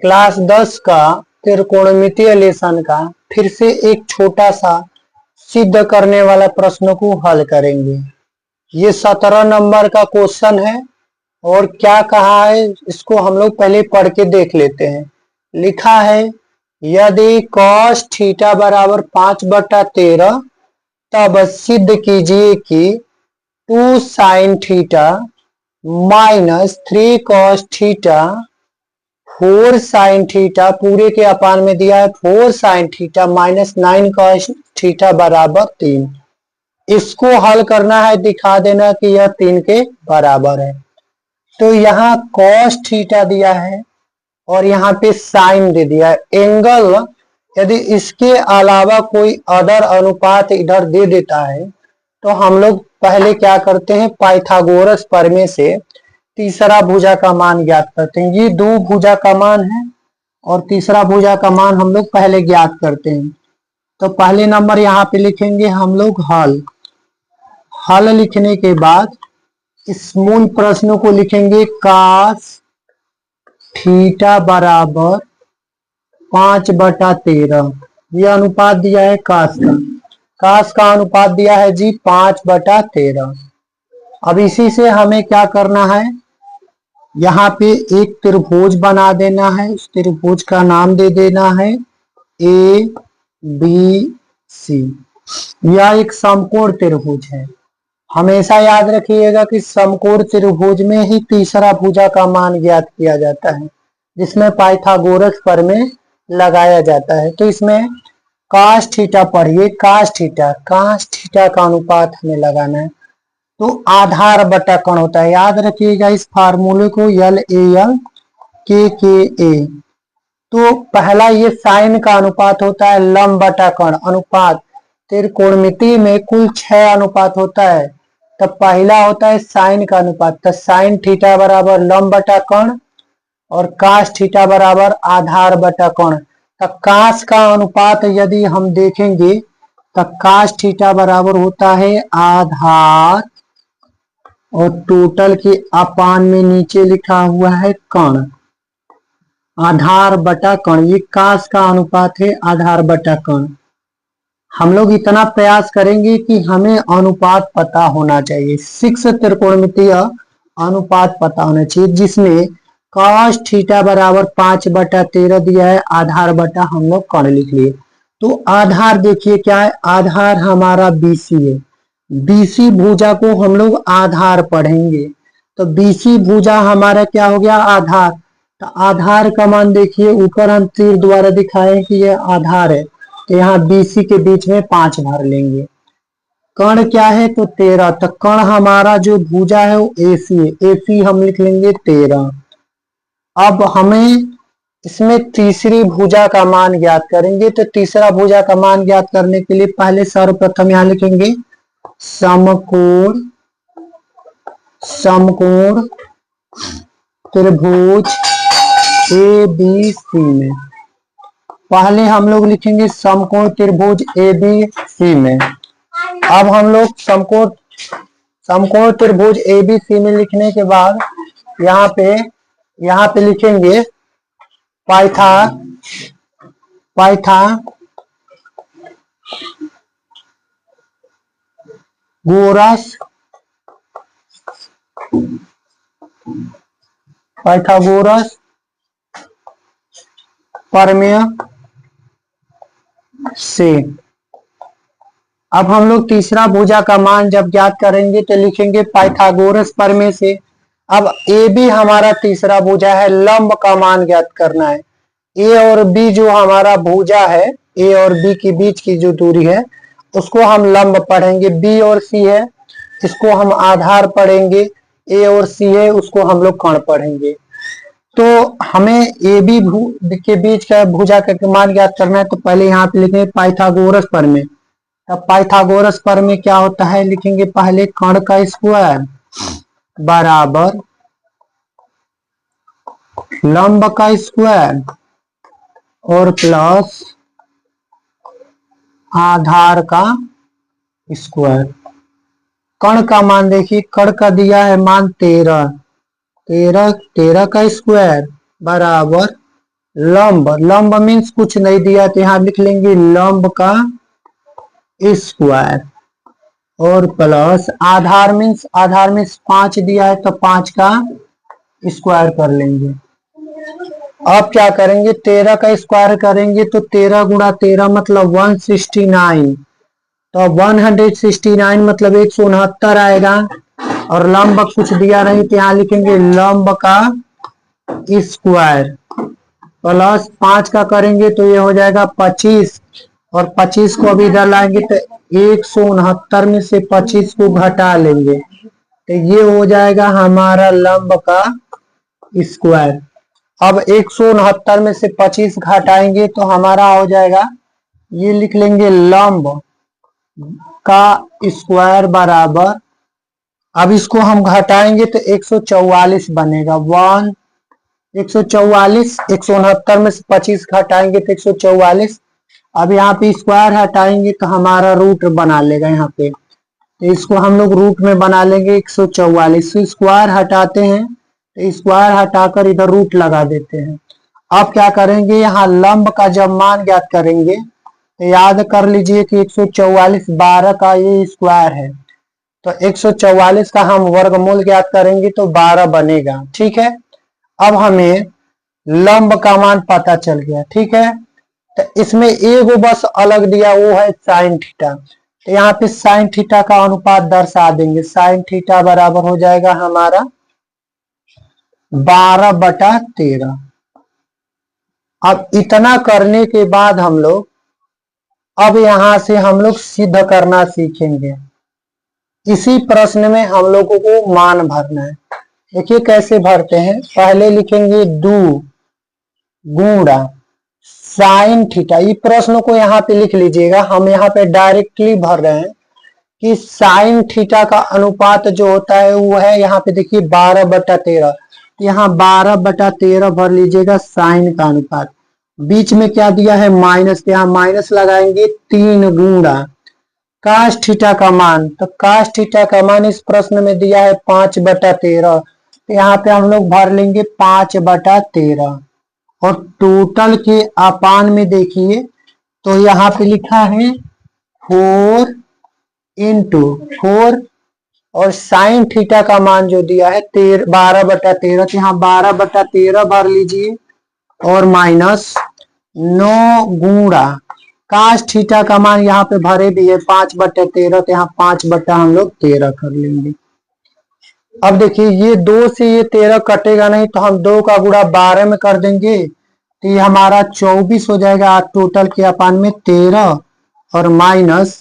Class 10 का त्रिकोणमितीय lesson का फिर से एक छोटा सा सिद्ध करने वाला प्रश्न को हल करेंगे। ये 17 नंबर का क्वेश्चन है और क्या कहा है इसको हम लोग पहले पढ़ के देख लेते हैं। लिखा है यदि cos थीटा बराबर 5/13 तब सिद्ध कीजिए कि 2 sin theta minus 3 cos theta 4 sin theta पूरे के अपान में दिया है 4 sin theta minus 9 cos theta बराबर 3। इसको हल करना है, दिखा देना कि यह 3 के बराबर है। तो यहाँ cos थीटा दिया है और यहाँ पे साइन दे दिया है। एंगल यदि इसके अलावा कोई अदर अनुपात इधर दे देता है तो हम लोग पहले क्या करते हैं, पाइथागोरस प्रमेय से तीसरा भुजा का मान ज्ञात करते हैं। ये 2 भुजा का मान है और तीसरा भुजा का मान हम लोग पहले ज्ञात करते हैं। तो पहले नंबर यहाँ पे लिखेंगे हम लोग हल लिखने के बाद इस मूल प्रश्न को लिखेंगे cos थीटा बराबर 5/13। यह अनुपात दिया है cos का अनुपात दिया है जी 5/13। अब इसी से हमें क्या करना है, यहाँ पे एक त्रिभुज बना देना है। उस त्रिभुज का नाम दे देना है ABC। यह एक समकोण त्रिभुज है। हमेशा याद रखिएगा कि समकोण त्रिभुज में ही तीसरा भुजा का मान ज्ञात किया जाता है, जिसमें पाइथागोरस प्रमेय लगाया जाता है। तो इसमें cos थीटा पढ़िए, cos थीटा का अनुपात हमें लगाना है। तो आधार बटा कण होता है, याद रखिएगा इस फार्मूले को, LAL KKA। तो पहला ये साइन का अनुपात होता है, लंब बटा कण अनुपात। त्रिकोणमिति में कुल 6 अनुपात होता है, तब पहला होता है साइन का अनुपात। तो साइन थीटा बराबर लंब बटा कण और cos थीटा बराबर आधार बटा कण। तब cos का अनुपात यदि हम देखेंगे तब cos थीटा बराबर होता है आधार और टोटल के अपान में नीचे लिखा हुआ है कण, आधार बटा कण। ये cos का अनुपात है, आधार बटा कण। हम लोग इतना प्रयास करेंगे कि हमें अनुपात पता होना चाहिए, 6 त्रिकोणमितीय अनुपात पता होना चाहिए, जिसमें cos थीटा बराबर 5/13 दिया है, आधार बटा हम लोग कण लिख लिए। तो आधार देखिए क्या है, आधार हमारा BC है। BC भुजा को हम लोग आधार पढ़ेंगे। तो BC भुजा हमारा क्या हो गया, आधार। तो आधार का मान देखिए, ऊपर हम तीर द्वारा दिखाए कि यह आधार है। तो यहाँ BC के बीच में 5 भर लेंगे। कण क्या है तो 13। तो कण हमारा जो भुजा है वो AC है, AC हम लिख लेंगे 13। अब हमें इसमें तीसरी भुजा का मान ज्ञात करेंगे। तो तीसरा भुजा का मान ज्ञात करने के लिए पहले सर्वप्रथम यहाँ लिखेंगे समकोण त्रिभुज ABC में। पहले हम लोग लिखेंगे समकोण त्रिभुज ABC में। अब हम लोग समकोण त्रिभुज ABC में लिखने के बाद यहाँ पे लिखेंगे पाइथागोरस प्रमेय से। अब हम लोग तीसरा भुजा का मान जब ज्ञात करेंगे तो लिखेंगे पाइथागोरस प्रमेय से। अब AB हमारा तीसरा भुजा है, लंब का मान ज्ञात करना है। A और B जो हमारा भुजा है, A और B के बीच की जो दूरी है उसको हम लंब पढ़ेंगे। B और C है, इसको हम आधार पढ़ेंगे। A और C है, उसको हम लोग कण पढ़ेंगे। तो हमें AB के बीच का भुजा का मान ज्ञात करना है। तो पहले यहाँ पे लिखेंगे पाइथागोरस प्रमेय। तब पाइथागोरस प्रमेय क्या होता है, लिखेंगे पहले कण का स्क्वायर बराबर लंब का स्क्वायर और प्लस आधार का स्क्वायर। कण का मान देखिए, कण का दिया है मान 13 का स्क्वायर बराबर लंब, लंब मीन्स कुछ नहीं दिया तो यहाँ लिख लेंगे लंब का स्क्वायर, और प्लस आधार मीन्स 5 दिया है तो 5 का स्क्वायर कर लेंगे। अब क्या करेंगे, 13 का स्क्वायर करेंगे तो 13 गुणा 13 मतलब 169, तो 169 मतलब 169 आएगा, और लंब कुछ दिया नहीं तो यहाँ लिखेंगे लंब का स्क्वायर, प्लस 5 का करेंगे तो ये हो जाएगा 25, और 25 को अभी इधर लाएंगे तो 169 में से 25 को घटा लेंगे तो ये हो जाएगा हमारा लंब का स्क्वायर। अब 169 में से 25 घटाएंगे तो हमारा हो जाएगा, ये लिख लेंगे लंब का स्क्वायर बराबर, अब इसको हम घटाएंगे तो 144 बनेगा। 144, 169 में से 25 घटाएंगे तो 144, अब यहाँ पे स्क्वायर हटाएंगे तो हमारा रूट बना लेगा यहाँ पे, तो इसको हम लोग रूट में बना लेंगे 144, स्क्वायर हटाते हैं तो स्क्वायर हटाकर इधर रूट लगा देते हैं। अब क्या करेंगे, यहाँ लंब का जब मान ज्ञात करेंगे तो याद कर लीजिए कि 144 12 का ये स्क्वायर है, तो 144 का हम वर्गमूल ज्ञात करेंगे तो 12 बनेगा। ठीक है, अब हमें लंब का मान पता चल गया। ठीक है, तो इसमें एगो बस अलग दिया वो है साइन थीटा, तो यहाँ पे साइन थीटा का अनुपात दर्शा देंगे, साइन थीटा बराबर हो जाएगा हमारा 12/13। अब इतना करने के बाद हम लोग अब यहां से हम लोग सिद्ध करना सीखेंगे। इसी प्रश्न में हम लोगों को मान भरना है। देखिए कैसे भरते हैं, पहले लिखेंगे 2 गुणा साइन थीटा, ये प्रश्न को यहाँ पे लिख लीजिएगा, हम यहाँ पे डायरेक्टली भर रहे हैं कि साइन थीटा का अनुपात जो होता है वो है, यहाँ पे देखिए 12/13, यहाँ 12/13 भर लीजिएगा साइन का अनुपात, बीच में क्या दिया है माइनस, यहाँ माइनस लगाएंगे 3 गुणा काश थीटा का मान, तो काश थीटा का मान इस प्रश्न में दिया है 5/13, तो यहाँ पे हम लोग भर लेंगे 5/13, और टोटल के अपान में देखिए तो यहाँ पे लिखा है 4 इंटू 4, और साइन थीटा का मान जो दिया है 12/13, तो यहाँ 12/13 भर लीजिए, और माइनस 9 गुणा काश थीटा का मान यहाँ पे भरे भी है 5/13, तो यहाँ 5 हम लोग 13 कर लेंगे। अब देखिए ये 2 से ये 13 कटेगा नहीं, तो हम 2 का गुणा 12 में कर देंगे तो ये हमारा 24 हो जाएगा, टोटल के अपान में 13, और माइनस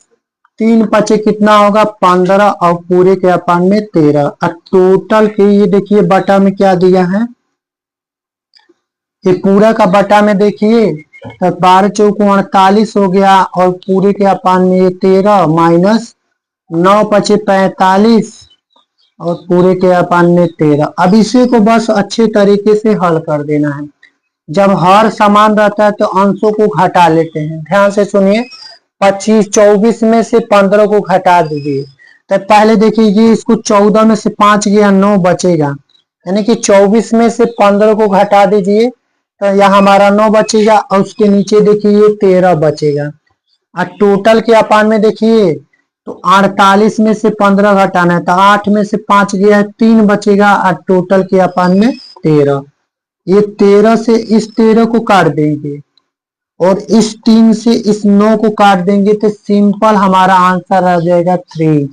3 पचे कितना होगा 15, और पूरे के अपान में 13, और टोटल के ये देखिए बटा में क्या दिया है, ये पूरा का बटा में देखिए तो 12 चौको 48 हो गया, और पूरे के अपान में ये 13, माइनस 9 पचे 45, और पूरे के अपान में 13। अब इसी को बस अच्छे तरीके से हल कर देना है। जब हर समान रहता है तो अंशों को घटा लेते हैं, ध्यान से सुनिए, 24 में से 15 को घटा दीजिए, तो पहले देखिए ये इसको 14 में से 5 गया 9 बचेगा, यानी कि 24 में से 15 को घटा दीजिए तो यह हमारा 9 बचेगा, और उसके नीचे देखिए 13 बचेगा, और टोटल के अपान में देखिए तो 48 में से 15 घटाना है तो 8 में से 5 गया है 3 बचेगा, और टोटल के अपान में 13, ये 13 से इस 13 को काट देंगे, और इस 3 से इस 9 को काट देंगे, तो सिंपल हमारा आंसर आ जाएगा 3।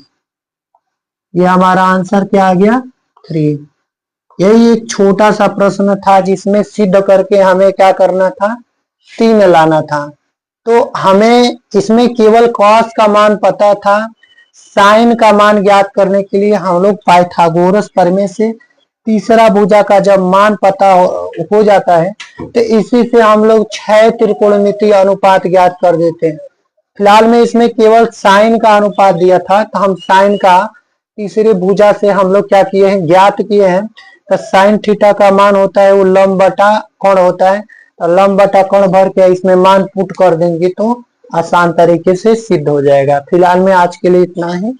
ये हमारा आंसर क्या आ गया 3। यही एक छोटा सा प्रश्न था जिसमें सिद्ध करके हमें क्या करना था 3 लाना था। तो हमें इसमें केवल कॉस का मान पता था, साइन का मान ज्ञात करने के लिए हम लोग पाइथागोरस प्रमेय से तीसरा भुजा का जब मान पता हो जाता है तो इसी से हम लोग 6 त्रिकोणमितीय अनुपात ज्ञात कर देते हैं। फिलहाल में इसमें केवल साइन का अनुपात दिया था, तो हम साइन का तीसरे भुजा से हम लोग क्या किए हैं ज्ञात किए हैं, तो साइन थीटा का मान होता है वो लंब बटा कोण होता है, तो लंब बटा कोण भर के इसमें मान पुट कर देंगे तो आसान तरीके से सिद्ध हो जाएगा। फिलहाल में आज के लिए इतना ही।